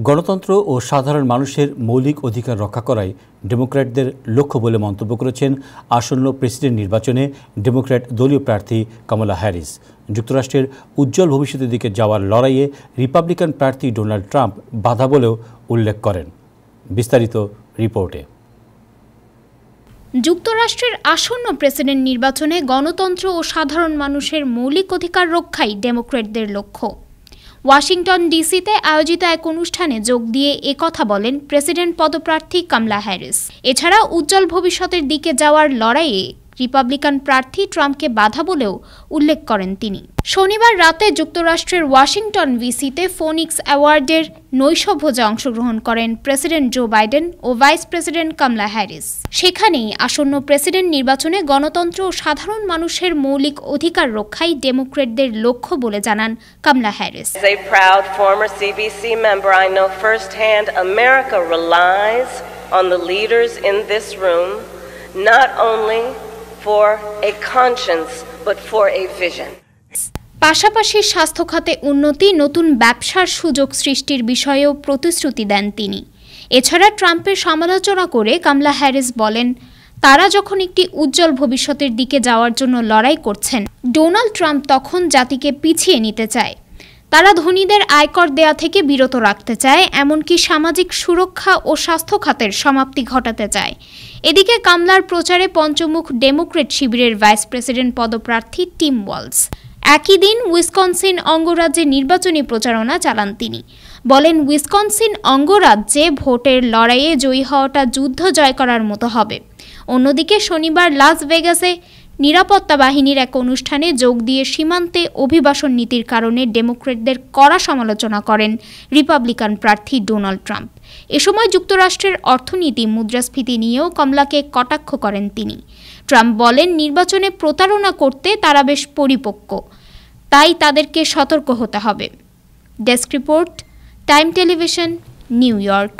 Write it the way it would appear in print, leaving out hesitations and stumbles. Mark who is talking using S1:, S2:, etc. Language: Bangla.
S1: গণতন্ত্র ও সাধারণ মানুষের মৌলিক অধিকার রক্ষা করাই ডেমোক্র্যাটদের লক্ষ্য বলে মন্তব্য করেছেন আসন্ন প্রেসিডেন্ট নির্বাচনে ডেমোক্র্যাট দলীয় প্রার্থী কামালা হ্যারিস। যুক্তরাষ্ট্রের উজ্জ্বল ভবিষ্যতের দিকে যাওয়ার লড়াইয়ে রিপাবলিকান প্রার্থী ডোনাল্ড ট্রাম্প বাধা বলেও উল্লেখ করেন। বিস্তারিত রিপোর্টে।
S2: যুক্তরাষ্ট্রের আসন্ন প্রেসিডেন্ট নির্বাচনে গণতন্ত্র ও সাধারণ মানুষের মৌলিক অধিকার রক্ষাই ডেমোক্র্যাটদের লক্ষ্য। ওয়াশিংটন ডিসিতে আয়োজিত এক অনুষ্ঠানে যোগ দিয়ে একথা বলেন প্রেসিডেন্ট পদপ্রার্থী কামালা হ্যারিস। এছাড়া উজ্জ্বল ভবিষ্যতের দিকে যাওয়ার লড়াইয়ে রিপাবলিকান প্রার্থী ট্রাম্পকে বাধা বলেও উল্লেখ করেন তিনি। শনিবার রাতে যুক্তরাষ্ট্রের ওয়াশিংটন ডিসিতে ফোনিক্স অ্যাওয়ার্ডের নৈশভোজে অংশগ্রহণ করেন প্রেসিডেন্ট জো বাইডেন ও ভাইস প্রেসিডেন্ট কামালা হ্যারিস। সেখানেই আসন্ন প্রেসিডেন্ট নির্বাচনে গণতন্ত্র ও সাধারণ মানুষের মৌলিক অধিকার রক্ষাই ডেমোক্র্যাটদের লক্ষ্য বলে জানান Kamala Harris.
S3: As a proud former CBC member, I know firsthand America relies on the leaders in this room not only for a conscience but for a vision.
S2: পাশাপাশি স্বাস্থ্য খাতে উন্নতি, নতুন ব্যবসার সুযোগ সৃষ্টির বিষয়েও প্রতিশ্রুতি দেন তিনি। এছাড়া ট্রাম্পের সমালোচনা করে কামালা হ্যারিস বলেন, তারা যখন একটি উজ্জ্বল ভবিষ্যতের দিকে যাওয়ার জন্য লড়াই করছেন, ডোনাল্ড ট্রাম্প তখন জাতিকে পিছিয়ে নিতে চায়। তারা ধনীদের আয়কর দেয়া থেকে বিরত রাখতে চায়, এমনকি সামাজিক সুরক্ষা ও স্বাস্থ্য খাতের সমাপ্তি ঘটাতে চায়। এদিকে কামলার প্রচারে পঞ্চমুখ ডেমোক্র্যাট শিবিরের ভাইস প্রেসিডেন্ট পদপ্রার্থী টিম ওয়ালস। একই দিন উইসকনসিন অঙ্গরাজ্যে নির্বাচনী প্রচারণা চালান তিনি। বলেন, উইসকনসিন অঙ্গরাজ্যে ভোটের লড়াইয়ে জয়ী হওয়াটা যুদ্ধ জয় করার মতো হবে। অন্যদিকে শনিবার লাস ভেগাসে নিরাপত্তা বাহিনীর এক অনুষ্ঠানে যোগ দিয়ে সীমান্তে অভিবাসন নীতির কারণে ডেমোক্র্যাটদের কড়া সমালোচনা করেন রিপাবলিকান প্রার্থী ডোনাল্ড ট্রাম্প। এ সময় যুক্তরাষ্ট্রের অর্থনীতি, মুদ্রাস্ফীতি নিয়েও কমলাকে কটাক্ষ করেন তিনি। ট্রাম্প বলেন, নির্বাচনে প্রতারণা করতে তারা বেশ পরিপক্ক, তাই তাদেরকে সতর্ক হতে হবে। Desk report, time television, new York.